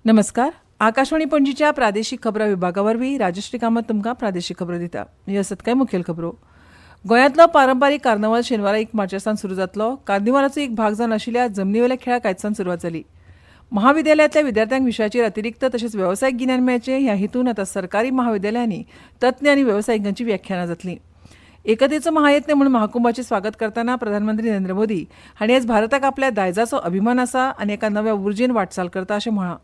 नमस्कार. आकाशवाणी पणजीच्या प्रादेशीक खबरां विभागावरवीं राजश्री कामत तुमकां प्रादेशीक खबरो दिता. ह्यो आसात कांय मुखेल खबरो. गोंयांतलो पारंपारीक कार्नावाल शेनवारा 1 मार्चासावन सुरू जातलो. कार्निवालाचो एक भाग जावन आशिल्ल्या जमनीवेल्या खेळाक आयजसावन सुरवात जाली. महाविद्यालयांतल्या विद्यार्थ्यांक विशयाचेर अतिरिक्त तशेंच वेवसायीक गिन्यान मेळचें ह्या हेतून आतां सरकारी महाविद्यालयांनी तज्ञ आनी वेवसायिकांची व्याख्यानां जातलीं. एकतेचो महायत्न म्हणून महाकुंभाचें स्वागत करतना प्रधानमंत्री नरेंद्र मोदी हांणी आयज भारताक आपल्या दायजाचो अभिमान आसा आनी एका नव्या उर्जेन वाटचाल करता अशें म्हळां.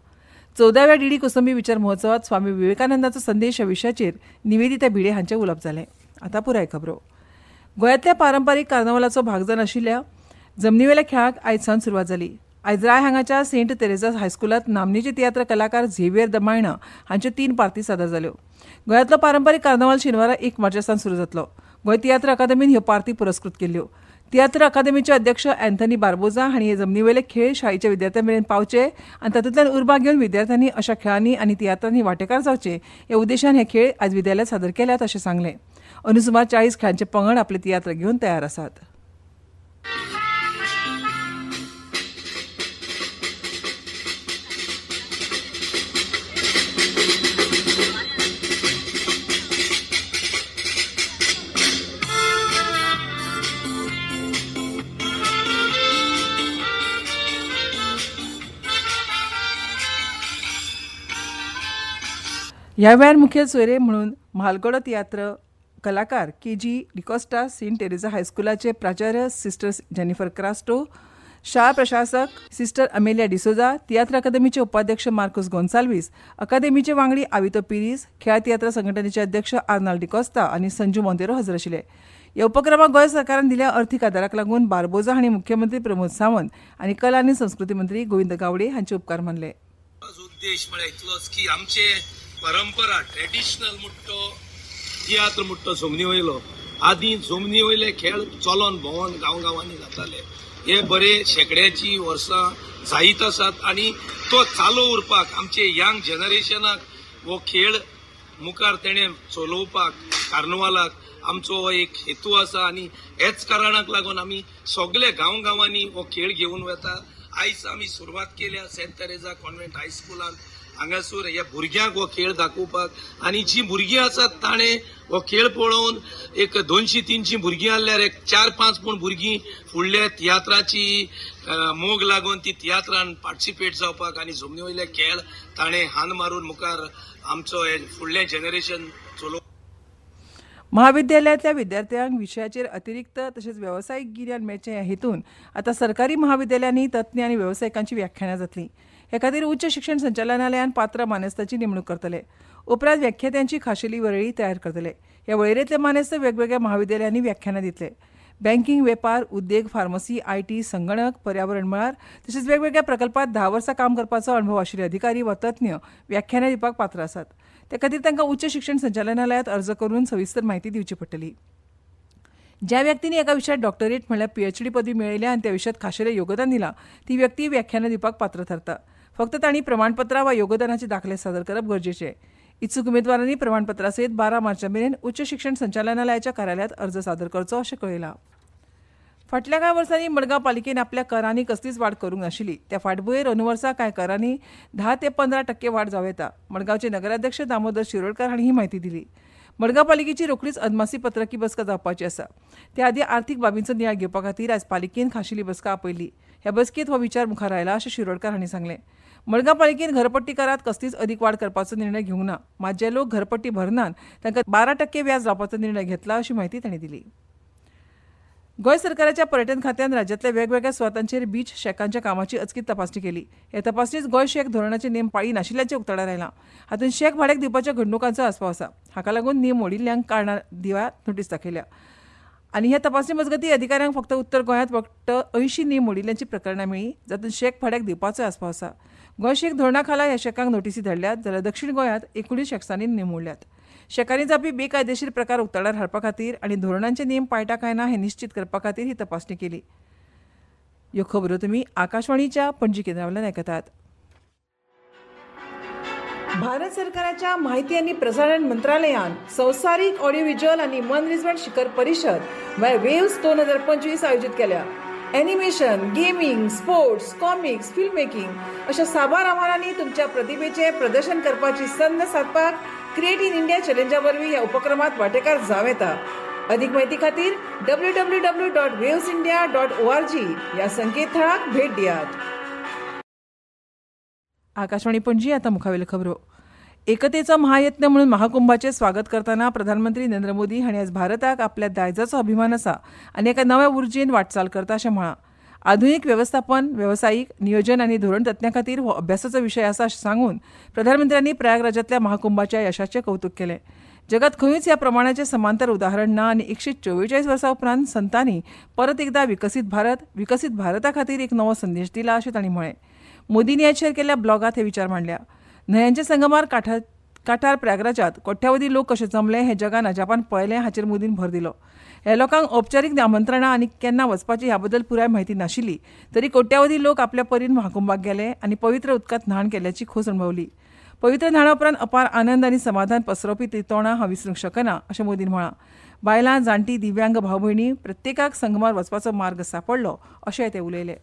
14व्या डीडी कोसंबी विचार महोत्सवात स्वामी विवेकानंदाचो संदेश ह्या विशयाचेर निवेदिता भिडे हांचें उलोवप जालें. आतां पुराय खबरो. गोंयांतल्या पारंपारीक कार्नावालाचो भाग जावन आशिल्ल्या जमनीवेल्या खेळाक आयजसावन सुरवात जाली. आयज राय हांगाच्या सेंट तेरेझा हायस्कुलांत नामनेचे तियात्र कलाकार झेवियर द मायना हांच्यो 3 पार्टी सादर जाल्यो. गोंयांतलो पारंपारीक कार्नावाल शेनवारा 1 मार्चासावन सुरू जातलो. गोंय तियात्र अकादमीन ह्यो पार्टी पुरस्कृत केल्ल्यो. तियात्र अकादमीचे अध्यक्ष अँथनी बार्बोजा हांणी हे जमनीवेले खेळ शाळेच्या विद्यार्थ्यां मेरेन पावचे आनी तातूंतल्यान उर्बा घेवन विद्यार्थ्यांनी अशा खेळांनी आनी तियात्रांनी वांटेकार जावचे ह्या उद्देशान हे खेळ आयज विद्यालयांत सादर केल्यात अशें सांगलें. अंदू सुमार 40 खेळांचे पंगड आपले तियात्र घेवन तयार आसात. ह्या वेळार मुखेल सोयरे म्हणून म्हालगडो तियात्र कलाकार के.जी. डिकोस्टा, सेंट तेरेझा हायस्कुलाचे प्राचार्य सिस्टर जेनिफर क्रास्टो, शाळा प्रशासक सिस्टर अमेलिया डिसोजा, तियात्र अकादमीचे उपाध्यक्ष मार्कोस गोन्साल्वीस, अकादमीचे वांगडी आवितो पिरीस, खेळा तियात्र संघटनेचे अध्यक्ष आर्नाल्ड डिकोस्ता आनी संजू मोंतेरो हजर आशिल्ले. ह्या उपक्रमाक गोंय सरकारान दिल्या अर्थीक आदाराक लागून बार्बोजा हांणी मुख्यमंत्री प्रमोद सावंत आनी कला आनी संस्कृती मंत्री गोविंद गावडे हांचे उपकार मानले. उद्देश म्हळ्यार इतलोच की आमचे परंपरा ट्रेडिशनल मुट्टो तियात्र मुट्टो जमनी वयलो आदी जमनी वयले खेळ चलोन भोंवन गांवांनी जाताले. हे बरे शेकड्याची वर्सां जायत आसात आनी तो चालू उरपाक आमचे यंग जनरेशनाक हो खेळ मुखार तेणे चलोवपाक कार्नवालाक आमचो एक हेतू आसा आनी हेच कारणाक लागून आमी सगळे गांवांनी हो खेळ घेवन वता. आयज आमी सुरवात केल्या सेंट तेरेझा कॉन्व्हेंट हायस्कुलान हांगासर ह्या भुरग्यांक हो खेळ दाखोवपाक आनी जी भुरगीं आसात ताणे हो खेळ पळोवन एक 200-300 भुरगीं आसल्यार एक 4-5 पूण भुरगीं फुडल्या तियात्राची मोग लागून ती तियात्रान पार्टिसिपेट जावपाक आनी जमनी वयले खेळ ताणे हान मारून मुखार आमचो हे फुडलें जनरेशन चलोवपाक. महाविद्यालयांतल्या विद्यार्थ्यांक विशयाचेर अतिरिक्त तशेंच वेवसायीक गिन्यान मेळचें ह्या हेतून आतां सरकारी महाविद्यालयांनी तज्ञ आनी वेवसायिकांची व्याख्यानां जातलीं. हे खातीर उच्च शिक्षण संचालनालयान पात्र मानेस्तांची नेमणूक करतले. उपरांत व्याख्यात्यांची खाशेली वळेरी तयार करतले. ह्या वळेरेंतले मानेस्त वेगवेगळ्या महाविद्यालयांनी व्याख्यानां दितले. बँकिंग, वेपार, उद्देग, फार्मसी, आयटी, संगणक, पर्यावरण मळार तशेंच वेगवेगळ्या प्रकल्पांत 10 वर्सां काम करपाचो अणभव आशिल्ले अधिकारी वा तज्ञ व्याख्यानां दिवपाक पात्र आसात. ते खातीर तांकां उच्च शिक्षण संचालनालयांत अर्ज करून सविस्तर म्हायती दिवची पडटली. ज्या व्यक्तींनी एका विशयात डॉक्टरेट म्हळ्यार पीएचडी पदवी मेळयल्या आनी त्या विशयात खाशेलें योगदान दिलां ती व्यक्ती व्याख्यानां दिवपाक पात्र थारता. फक्त तांणी प्रमाणपत्रां वा योगदानाचे दाखले सादर करप गरजेचें. इत्सूक उमेदवारांनी प्रमाणपत्रा सयत 12 मार्चा मेरेन उच्च शिक्षण संचालनालयाच्या कार्यालयांत अर्ज सादर करचो अशें कळयलां. फाटल्या कांय वर्सांनी मडगांव पालिकेन आपल्या करांनी कसलीच वाड करूंक नाशिल्ली. त्या फाटभुंयेर अंदू वर्सा कांय करांनी 10 ते 15% वाड जावं येता. मडगांवचे नगराध्यक्ष दामोदर शिरोडकार हांणी ही म्हायती दिली. मडगांव पालिकेची रोखडीच अदमासी पत्रकी बसका जावपाची आसा. त्या आदी आर्थीक बाबींचो नियाळ घेवपा खातीर आयज पालिकेन खाशेली बसका आपयल्ली. ह्या बसकेंत हो विचार मुखार आयला अशें शिरोडकार हांणी सांगलें. मडगांव पालिकेन घरपट्टी करांत कसलीच अदीक वाड करपाचो निर्णय घेवंक ना. मात जे लोक घरपट्टी भरनात तांकां 12% व्याज लावपाचो निर्णय घेतला अशी म्हायती तांणी दिली. गोंय सरकाराच्या पर्यटन खात्यान राज्यांतल्या वेगवेगळ्या सुवातांचेर बीच शेकांच्या कामाची अचकीत तपासणी केली. ह्या तपासणीत गोंय शेक धोरणाचे नेम पाळी नाशिल्ल्याचें उक्ताडार आयलां. हातूंत शेक भाड्याक दिवपाच्या घडणुकांचो आस्पाव आसा. हाका लागून नेम मोडिल्ल्यांक कारणां दिवपाक नोटीस दाखयल्या. आनी ह्या तपासणी मजगतीं अधिकाऱ्यांक फक्त उत्तर गोंयांत फक्त 80 नेम मोडिल्ल्यांची प्रकरणां मेळ्ळीं जातूंत शेक भाड्याक दिवपाचो आस्पाव आसा. गोंय शेक धोरणा खाला ह्या शेकांक नोटीसी धाडल्यात जाल्यार दक्षिण गोंयांत 19 शेक्सांनी नेम मोडल्यात. शेकांनी जावपी बेकायदेशीर प्रकार उक्ताडार हाडपा खातीर आनी धोरणांचे नेम पाळटा काय ना हें निश्चित करपा खातीर ही तपासणी केली. ह्यो खबरो तुमी आकाशवाणीच्या पणजी केंद्रावयल्यान आयकतात. भारत सरकाराच्या माहिती आनी प्रसारण मंत्रालयान संवसारीक ऑडिओ व्हिज्युअल आनी मनरिजवण शिखर परिशद वेव्स 2025 आयोजीत केल्या. Animation, gaming, sports, comics, film making अशा साबार आव्हानांनी तुमच्या प्रतिभेचे प्रदर्शन करपाची संद साधपाक क्रिएट इन इंडिया चॅलेंजा वरवीं ह्या उपक्रमात वांटेकार जावं येता. अधिक म्हायती खातीर www.wavesindia.org ह्या संकेतथळाक भेट दियात. आकाशवाणी पणजी आता मुखावेल्यो खबरो. एकतेचो महायत्न म्हणून महाकुंभाचे स्वागत करताना प्रधानमंत्री नरेंद्र मोदी हांणी आज भारताक आपल्या दायजाचो अभिमान आसा आनी एका नव्या उर्जेन वाटचाल करता अशें म्हळां. आधुनीक वेवस्थापन, वेवसायीक नियोजन आनी धोरण तज्ञां खातीर हो अभ्यासाचो विशय आसा अशें सांगून प्रधानमंत्र्यांनी प्रयागराजांतल्या महाकुंभाच्या यशाचें कौतुक केलें. जगात खंयूच ह्या प्रमाणाचें समांतर उदाहरण ना आनी 144 वर्सां उपरांत संतांनी परत एकदा विकसीत भारता खातीर एक नवो संदेश दिला अशें तांणी म्हळें. मोदींनी ह्याचेर केल्ल्या ब्लॉगांत हे विचार मांडल्या. न्हंयांच्या संगमार काठार प्रयागराजांत कोट्यावधी लोक कशे जमले हें जगान अजापान पळयलें हाचेर मोदीन भर दिलो. ह्या लोकांक औपचारीक आमंत्रणां आनी केन्ना वचपाची ह्या बद्दल पुराय म्हायती नाशिल्ली तरी कोट्यावधी लोक आपल्या परीन महाकुंभाक गेले आनी पवित्र उदकांत न्हाण केल्याची खोस अणभवली. पवित्र न्हाणा उपरांत अपार आनंद आनी समाधान पसरवपी ती तोणां हांव विसरूंक शकना अशें मोदीन म्हळां. बायलां, जाणटी, दिव्यांग भाव भयणी प्रत्येकाक संगमार वचपाचो मार्ग सांपडलो अशेंय ते उलयले.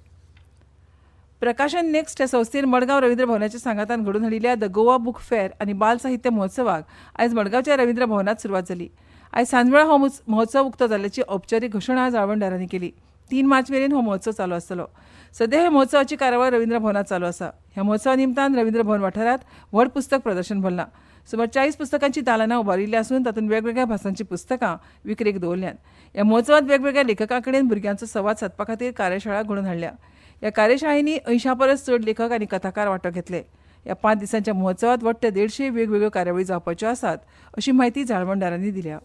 प्रकाशन नेक्स्ट ह्या संस्थेन मडगांव रवींद्र भवनाच्या सांगातान घडोवन हाडिल्ल्या द गोवा बूक फेअर आनी बाल साहित्य महोत्सवाक आयज मडगांवच्या रवींद्र भवनात सुरवात जाली. आयज सांजवेळा हो महोत्सव उक्तो जाल्ल्याची औपचारीक घोशणा जाळवणदारांनी केली. 3 मार्च मेरेन हो महोत्सव चालू आसतलो. सध्या हे महोत्सवाची कार्यावळ रवींद्र भवनात चालू आसा. ह्या महोत्सवा निमतान रवींद्र भवन वाठारांत व्हड पुस्तक प्रदर्शन भरलां. सुमार 40 पुस्तकांची दालनां उबारिल्लीं आसून तातूंत वेगवेगळ्या भासांची पुस्तकां विक्रेक दवरल्यांत. ह्या महोत्सवांत वेगवेगळ्या लेखकां कडेन भुरग्यांचो संवाद सादपा खातीर कार्यशाळा घडोवन हाडल्या. ह्या कार्यशाळेंनी 80 परस चड लेखक आनी कथाकार वांटो घेतले. ह्या 5 दिसांच्या महोत्सवांत वट्ट 150 वेगवेगळ्यो कार्यावळी जावपाच्यो आसात अशी म्हायती जाळवणदारांनी दिल्या.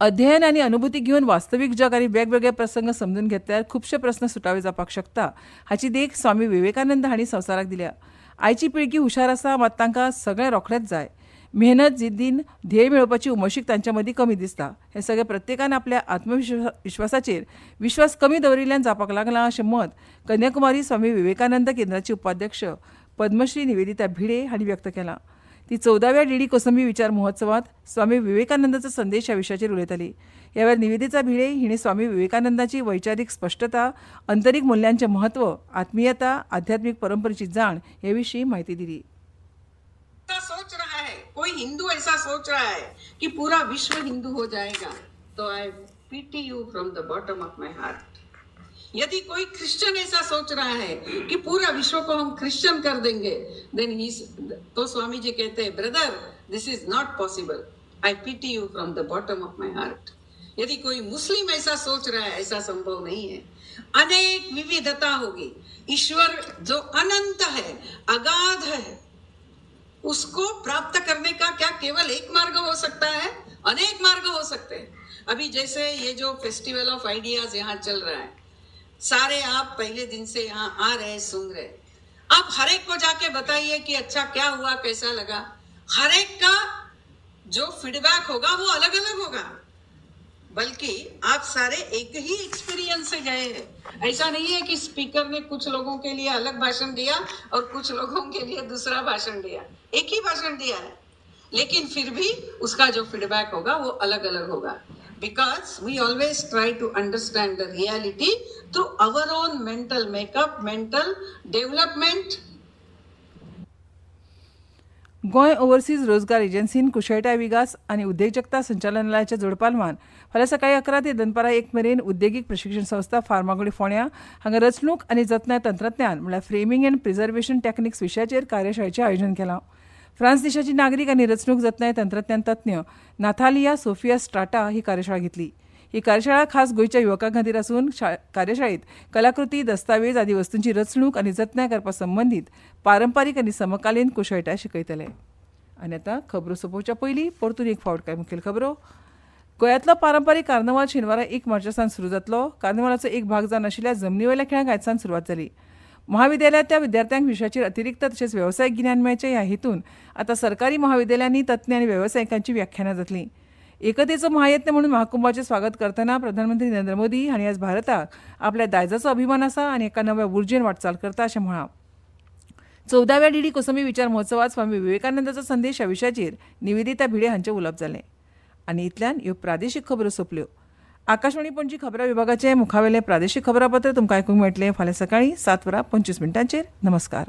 अध्ययन आनी अनुभूती घेवन वास्तवीक जग आनी वेगवेगळे प्रसंग समजून घेतल्यार खुबशे प्रस्न सुटावे जावपाक शकता हाची देख स्वामी विवेकानंद हांणी संवसाराक दिल्या. आयची पिळगी हुशार आसा मात तांकां सगळें रोखडेंच जाय. मेहनत, जिद्दीन ध्येय मेळोवपाची उमळशीक तांचे मदीं कमी दिसता. हे सगळें प्रत्येकान आपल्या आत्मविश्वासाचेर विश्वास कमी दवरिल्ल्यान जावपाक लागलां अशें मत कन्याकुमारी स्वामी विवेकानंद केंद्राची उपाध्यक्ष पद्मश्री निवेदिता भिडे हांणी व्यक्त केलां. ती 14व्या डीडी कोसंबी विचार महोत्सवात स्वामी विवेकानंदाचो संदेश ह्या विशयाचेर उलयताली. ह्या वेळार निवेदिता भिडे हिणें स्वामी विवेकानंदाची वैचारीक स्पश्टता, अंतरीक मुल्यांचें महत्व, आत्मीयता, आध्यात्मीक परंपरेची जाण हे विशीं म्हायती दिली. सोच रहा है, कोई हिंदू ऐसा सोच रहा है कि पूरा विश्व हिंदू हो जाएगा, तो आई pity you from the bottom of my heart. यदि कोई क्रिश्चियन ऐसा सोच रहा है कि पूरा विश्व को हम क्रिश्चियन कर देंगे, then तो स्वामी जी कहते हैं, brother this is not possible, I pity you from the bottom of my heart. यदि कोई मुस्लिम ऐसा सोच रहा है, ऐसा संभव नहीं है. अनेक विविधता होगी. ईश्वर जो अनंत है, अगाध है, उसको प्राप्त करने का क्या केवल एक मार्ग हो सकता है? अनेक मार्ग हो सकते हैं. अभी जैसे ये जो फेस्टिवल ऑफ आइडियाज यहाँ चल रहा है, सारे आप पहले दिन से यहाँ आ रहे, सुन रहे, आप हर एक को जाके बताइए कि अच्छा क्या हुआ, कैसा लगा. हर एक का जो फीडबैक होगा वो अलग अलग होगा, बल्कि आप सारे एक ही एक्सपीरियंस से गए हैं. ऐसा नहीं है कि स्पीकर ने कुछ लोगों के लिए अलग भाषण दिया और कुछ लोगों के लिए दूसरा भाषण दिया. एक ही भाषण दिया है, लेकिन फिर भी उसका जो फीडबैक होगा वो अलग अलग होगा. Because we always try to understand the reality through our own mental makeup, mental development. Goa overseas रोजगार एजन्सीन कुशळटाय विकास आनी उद्देजकता संचालनालयाच्या जोडपालवान फाल्यां सकाळीं 11 ते दनपारां 1 मेरेन उद्देगीक प्रशिक्षण संस्था फार्मागुडी फोंड्या हांगा रचणूक आनी जतनाय तंत्रज्ञान म्हळ्यार फ्रेमिंग एंड प्रिजर्वेशन टॅक्निक्स विशयाचेर कार्यशाळेचें आयोजन केलां. फ्रांस देशाची नागरीक आनी रचणूक जतनाय तंत्रज्ञान तज्ञ नाथालिया सोफिया स्ट्राटा ही कार्यशाळा घेतली. ही कार्यशाळा खास गोंयच्या युवकां खातीर आसून कार्यशाळेत कलाकृती, दस्तावेज आदी वस्तूंची रचणूक आनी जतनाय करपा संबंदीत पारंपारीक आनी समकालीन कुशळटाय शिकयतले. आनी आतां खबरो सोंपोवच्या पयलीं परतून एक फावट कांय मुखेल खबरो. गोंयांतलो पारंपारीक कार्नावाल शेनवारा 1 मार्चासान सुरू जातलो. कार्नावालाचो एक भाग जावन आशिल्ल्या जमनी वयल्या खेळांक आयजसान सुरवात जाली. महाविद्यालयांतल्या विद्यार्थ्यांक विशयाचेर अतिरिक्त तशेंच वेवसायीक गिन्यान मेळचें ह्या हेतून आतां सरकारी महाविद्यालयांनी तज्ञ आनी वेवसायिकांची व्याख्यानां जातलीं. एकतेचो महायत्न म्हणून महाकुंभाचें स्वागत करतना प्रधानमंत्री नरेंद्र मोदी हांणी आज भारताक आपल्या दायजाचो अभिमान आसा आनी एका नव्या उर्जेन वाटचाल करता अशें म्हळां. 14व्या डीडी कोसंबी विचार महोत्सवात स्वामी विवेकानंदाचो संदेश ह्या विशयाचेर निवेदिता भिडे हांचें उलोवप जालें. आनी इतल्यान ह्यो प्रादेशीक खबरो सोंपल्यो. आकाशवाणी पणजी खबरां विभागाचे मुखावेले प्रादेशीक खबरापत्र तुमकां आयकूंक मेळटलें फाल्यां सकाळीं 7:25 नमस्कार.